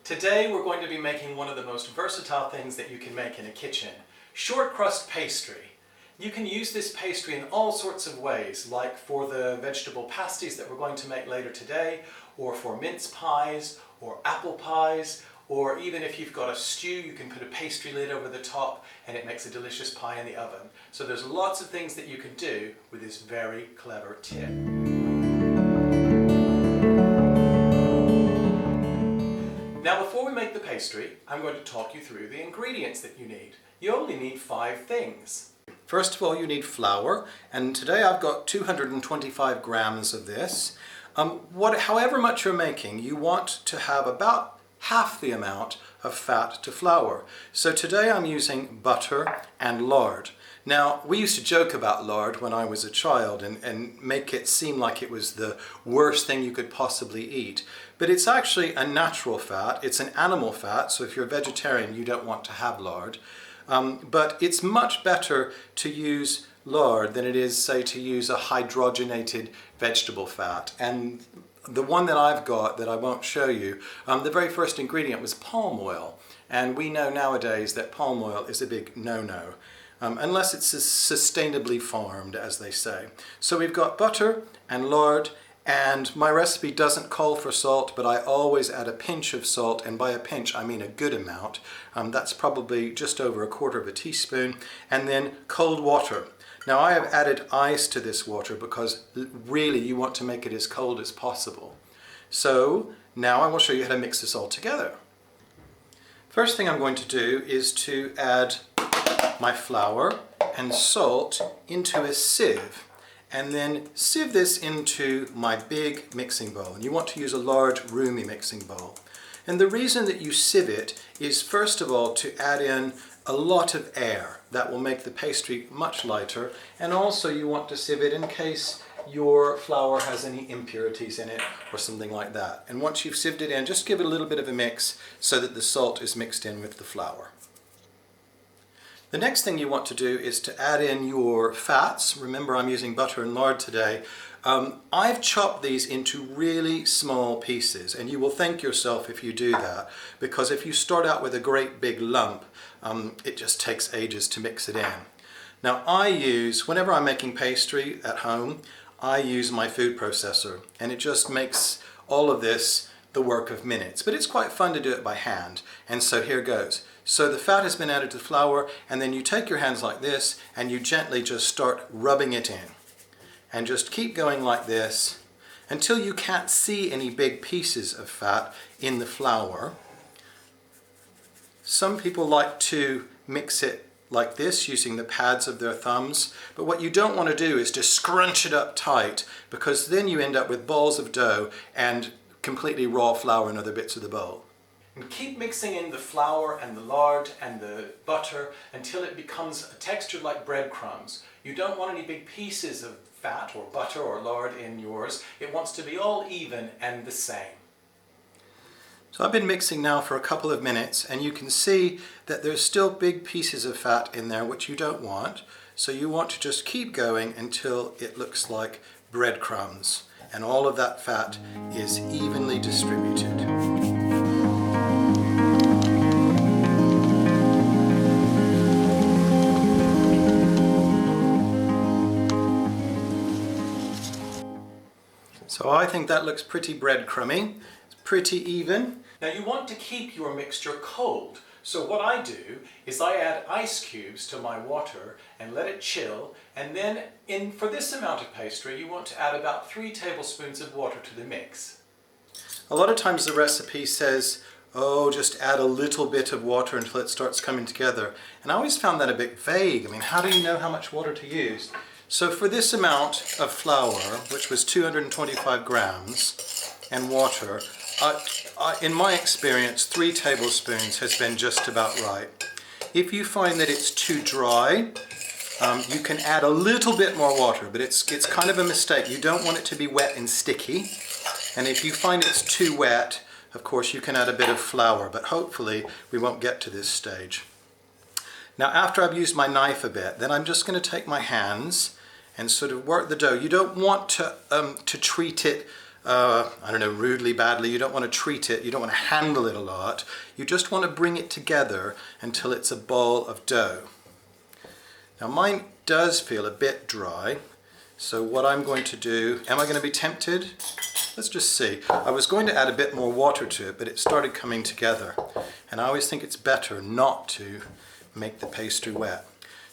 Today we're going to be making one of the most versatile things that you can make in a kitchen, shortcrust pastry. You can use this pastry in all sorts of ways, like for the vegetable pasties that we're going to make later today, or for mince pies, or apple pies, or even if you've got a stew, you can put a pastry lid over the top and it makes a delicious pie in the oven. So there's lots of things that you can do with this very clever tip. Now before we make the pastry, I'm going to talk you through the ingredients that you need. You only need 5 things. First of all, you need flour, and today I've got 225 grams of this. However much you're making, you want to have about half the amount of fat to flour. So today I'm using butter and lard. Now, we used to joke about lard when I was a child and make it seem like it was the worst thing you could possibly eat. But it's actually a natural fat. It's an animal fat, so if you're a vegetarian, you don't want to have lard. But it's much better to use lard than it is, say, to use a hydrogenated vegetable fat. And the one that I've got that I won't show you, the very first ingredient was palm oil. And we know nowadays that palm oil is a big no-no. Unless it's sustainably farmed, as they say. So we've got butter and lard, and my recipe doesn't call for salt, but I always add a pinch of salt, and by a pinch I mean a good amount. That's probably just over 1/4 teaspoon, and then cold water. Now I have added ice to this water because really you want to make it as cold as possible. So now I will show you how to mix this all together. First thing I'm going to do is to add my flour and salt into a sieve, and then sieve this into my big mixing bowl. And you want to use a large, roomy mixing bowl. And the reason that you sieve it is, first of all, to add in a lot of air. That will make the pastry much lighter, and also you want to sieve it in case your flour has any impurities in it or something like that. And once you've sieved it in, just give it a little bit of a mix so that the salt is mixed in with the flour. The next thing you want to do is to add in your fats. Remember, I'm using butter and lard today. I've chopped these into really small pieces, and you will thank yourself if you do that, because if you start out with a great big lump, it just takes ages to mix it in. Now whenever I'm making pastry at home, I use my food processor, and it just makes all of this the work of minutes, but it's quite fun to do it by hand. And so here goes. So the fat has been added to the flour, and then you take your hands like this and you gently just start rubbing it in, and just keep going like this until you can't see any big pieces of fat in the flour. Some people like to mix it like this using the pads of their thumbs, but what you don't want to do is to scrunch it up tight, because then you end up with balls of dough and completely raw flour in other bits of the bowl. And keep mixing in the flour and the lard and the butter until it becomes a texture like breadcrumbs. You don't want any big pieces of fat or butter or lard in yours. It wants to be all even and the same. So I've been mixing now for a couple of minutes, and you can see that there's still big pieces of fat in there, which you don't want. So you want to just keep going until it looks like breadcrumbs, and all of that fat is evenly distributed. So I think that looks pretty breadcrumby. It's pretty even. Now you want to keep your mixture cold. So what I do is I add ice cubes to my water and let it chill, and then for this amount of pastry you want to add about 3 tablespoons of water to the mix. A lot of times the recipe says, oh, just add a little bit of water until it starts coming together. And I always found that a bit vague. I mean, how do you know how much water to use? So for this amount of flour, which was 225 grams, and water, in my experience, 3 tablespoons has been just about right. If you find that it's too dry, you can add a little bit more water, but it's kind of a mistake. You don't want it to be wet and sticky. And if you find it's too wet, of course you can add a bit of flour, but hopefully we won't get to this stage. Now after I've used my knife a bit, then I'm just going to take my hands and sort of work the dough. You don't want to treat it I don't know, rudely, badly. You don't want to treat it, you don't want to handle it a lot. You just want to bring it together until it's a ball of dough. Now mine does feel a bit dry, so what I'm going to do, am I going to be tempted? Let's just see. I was going to add a bit more water to it, but it started coming together. And I always think it's better not to make the pastry wet.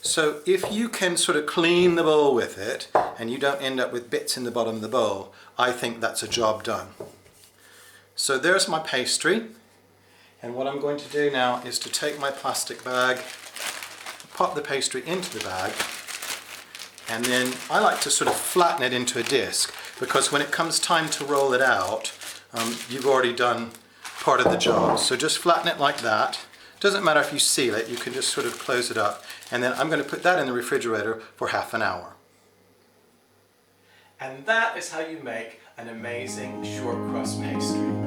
So if you can sort of clean the bowl with it, and you don't end up with bits in the bottom of the bowl, I think that's a job done. So there's my pastry. And what I'm going to do now is to take my plastic bag, pop the pastry into the bag, and then I like to sort of flatten it into a disc, because when it comes time to roll it out, you've already done part of the job. So just flatten it like that. Doesn't matter if you seal it, you can just sort of close it up. And then I'm going to put that in the refrigerator for half an hour. And that is how you make an amazing short crust pastry.